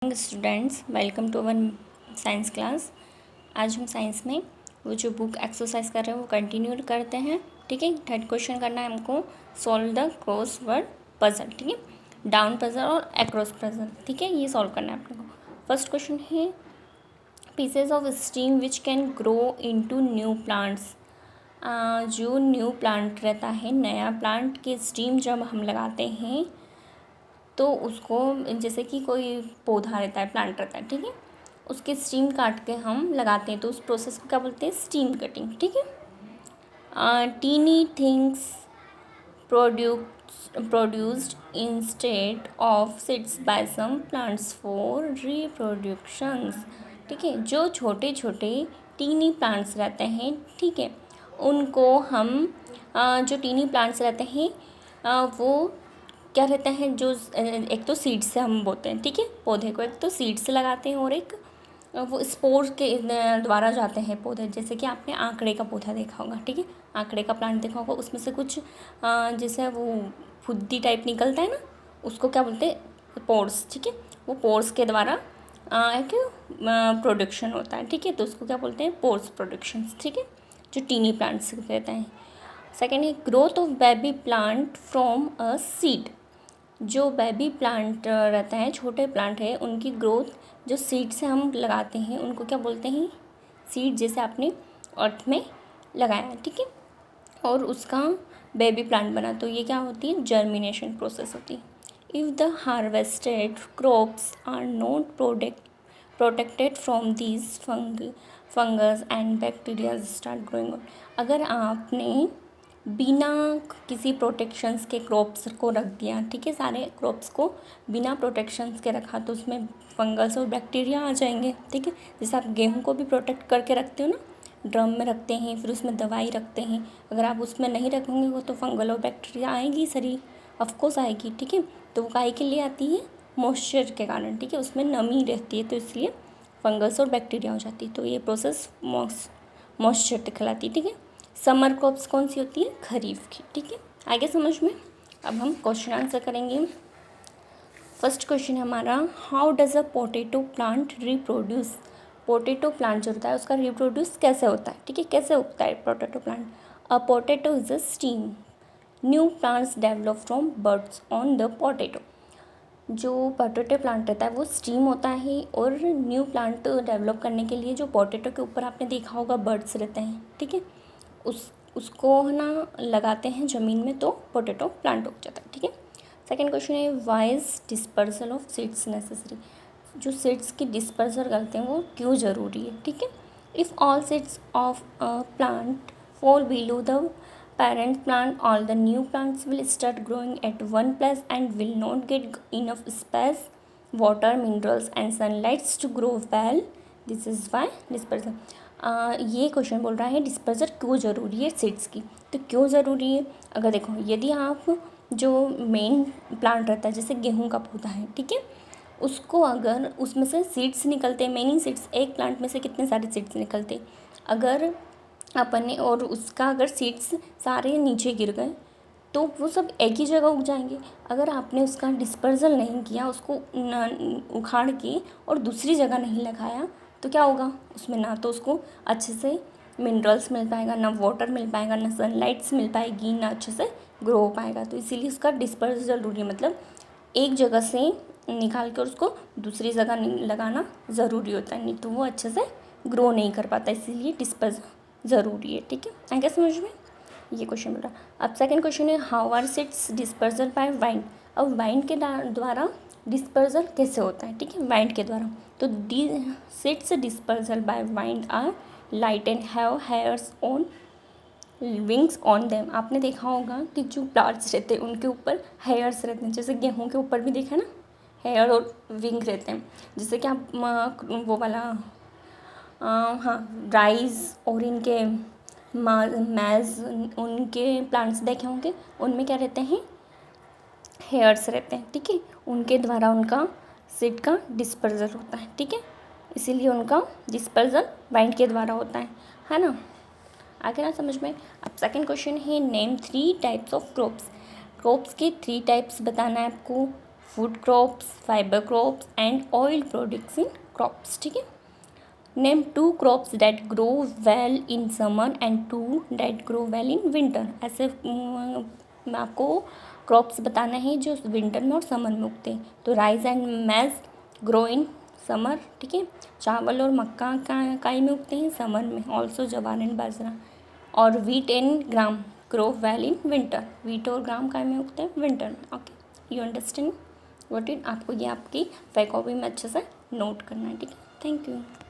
Students, welcome to our science class. आज हम science में वो जो बुक एक्सरसाइज कर रहे हैं वो कंटिन्यू करते हैं। ठीक है, थर्ड क्वेश्चन करना है हमको, solve the cross word puzzle. ठीक है, डाउन पजल और अक्रॉस पजल। ठीक है, ये सॉल्व करना है अपने को। फर्स्ट क्वेश्चन है, pieces of steam which can grow into new plants. जो न्यू प्लांट रहता है, नया प्लांट के स्टीम जब हम लगाते हैं तो उसको, जैसे कि कोई पौधा रहता है, प्लांट रहता है, ठीक है, उसके स्टीम काट के हम लगाते हैं तो उस प्रोसेस को क्या बोलते हैं? Stem cutting. ठीक है, tiny things produced instead of seeds by some plants for reproductions. ठीक है, जो छोटे छोटे टीनी प्लांट्स रहते हैं, ठीक है, उनको हम जो टीनी प्लांट्स रहते हैं वो क्या रहते हैं, जो एक तो सीड से हम बोते हैं, ठीक है, पौधे को एक तो सीड से लगाते हैं और एक वो स्पोर के द्वारा जाते हैं पौधे। जैसे कि आपने आंकड़े का पौधा देखा होगा, ठीक है, आंकड़े का प्लांट देखा होगा, उसमें से कुछ जैसे वो फुद्दी टाइप निकलता है ना, उसको क्या बोलते हैं? पोर्स। ठीक है, वो पोर्स के द्वारा एक प्रोडक्शन होता है। ठीक है, तो उसको क्या बोलते हैं? Pores production. ठीक है, जो टीनी प्लांट्स रहते हैं। सेकेंड है, growth of baby plant from a seed. जो बेबी प्लांट रहता है, छोटे प्लांट है, उनकी ग्रोथ जो सीड से हम लगाते हैं उनको क्या बोलते हैं? सीड जैसे आपने अर्थ में लगाया, ठीक है, और उसका बेबी प्लांट बना, तो ये क्या होती है? जर्मिनेशन प्रोसेस होती है। If the harvested crops are not protected from these fungus and bacteria start growing on. अगर आपने बिना किसी प्रोटेक्शंस के क्रॉप्स को रख दिया, ठीक है, सारे क्रॉप्स को बिना प्रोटेक्शंस के रखा, तो उसमें फंगस और बैक्टीरिया आ जाएंगे। ठीक है, जैसे आप गेहूं को भी प्रोटेक्ट करके रखते हो ना, ड्रम में रखते हैं, फिर उसमें दवाई रखते हैं, अगर आप उसमें नहीं रखोगे वो तो फंगल और बैक्टीरिया आएगी, सारी ऑफकोर्स आएगी। ठीक है, तो वो काहे के लिए आती है? मॉइस्चर के कारण। ठीक है, उसमें नमी रहती है तो इसलिए फंगस और बैक्टीरिया हो जाती है, तो ये प्रोसेस मॉइस्चर दिखलाती है। ठीक है, समर क्रॉप्स कौन सी होती है? खरीफ की। ठीक है, आगे समझ में। अब हम क्वेश्चन आंसर करेंगे। फर्स्ट क्वेश्चन है हमारा, how does a potato plant reproduce. Potato plant जो होता है उसका रिप्रोड्यूस कैसे होता है? ठीक है, कैसे उगता है potato plant? A potato is a steam new plants develop from birds on the potato. जो पोटैटो प्लांट रहता है वो स्टीम होता है, और न्यू प्लांट डेवलप करने के लिए जो पोटैटो के ऊपर आपने देखा होगा बर्ड्स रहते हैं, ठीक है, उसको है ना लगाते हैं ज़मीन में तो पोटैटो प्लांट उग जाता है। ठीक है, सेकेंड क्वेश्चन है, why is dispersal of seeds necessary. जो सीड्स की डिस्पर्सल करते हैं वो क्यों ज़रूरी है? ठीक है, if all seeds of a plant fall below the parent plant, all the new plants will start growing at one place and will not get enough space, water, minerals and sunlight to grow well. This is why dispersal. ये question बोल रहा है disperser क्यों ज़रूरी है seeds की। तो क्यों ज़रूरी है? अगर देखो, यदि आप जो मेन प्लांट रहता है, जैसे गेहूं का पौधा है, ठीक है, उसको अगर उसमें से सीड्स निकलते हैं, मेनी सीड्स, एक प्लांट में से कितने सारे सीड्स निकलते, अगर अपन ने और उसका अगर सीड्स सारे नीचे गिर गए तो वो सब एक ही जगह उग जाएंगे। अगर आपने उसका डिस्पर्सल नहीं किया, उसको उखाड़ के और दूसरी जगह नहीं लगाया, तो क्या होगा? उसमें ना तो उसको अच्छे से मिनरल्स मिल पाएगा, ना वाटर मिल पाएगा, ना सनलाइट्स मिल पाएगी, ना अच्छे से ग्रो हो पाएगा। तो इसीलिए उसका डिस्पर्सल ज़रूरी है, मतलब एक जगह से निकाल कर उसको दूसरी जगह लगाना ज़रूरी होता है, नहीं तो वो अच्छे से ग्रो नहीं कर पाता, इसीलिए डिस्पर्सल ज़रूरी है। ठीक है, आगे समझ में। ये क्वेश्चन बोला। अब सेकंड क्वेश्चन है, how are seeds dispersal by wind. अब वाइंड के द्वारा डिस्पर्सल कैसे होता है? ठीक है, वाइंड के द्वारा। तो seeds dispersal by wind are light and have hairs on wings on them. आपने देखा होगा कि जो प्लांट्स रहते हैं उनके ऊपर हेयर्स रहते हैं, जैसे गेहूँ के ऊपर भी देखा ना, हेयर और विंग रहते हैं। जैसे कि आप वो वाला हाँ, राइस और इनके मैज़, उनके प्लांट्स देखे होंगे, उनमें क्या रहते हैं? हेयर्स रहते हैं। ठीक है, उनके द्वारा उनका सीड का डिस्पर्सल होता है। ठीक है, इसीलिए उनका डिस्पर्सल वाइंड के द्वारा होता है ना। आगे ना समझ में। अब सेकंड क्वेश्चन है, name 3 types of crops. Crops के 3 टाइप्स बताना है आपको। Food crops, fibre crops and oil production crops. ठीक है। Name 2 crops that grow well in summer and 2 that grow well in winter. ऐसे मैं आपको क्रॉप्स बताना है जो विंटर में और समर में उगते हैं। तो rice and maize grow in summer. ठीक है। चावल और मक्का काई में उगते हैं समर में। ऑल्सो जवार एंड बाजरा। और wheat and gram grow well in winter. Wheat और ग्राम काई में उगते हैं विंटर में। Okay, you understand what it. आपको ये आपकी वोकैबुलरी में अच्छे से नोट करना है। ठीक है। Thank you.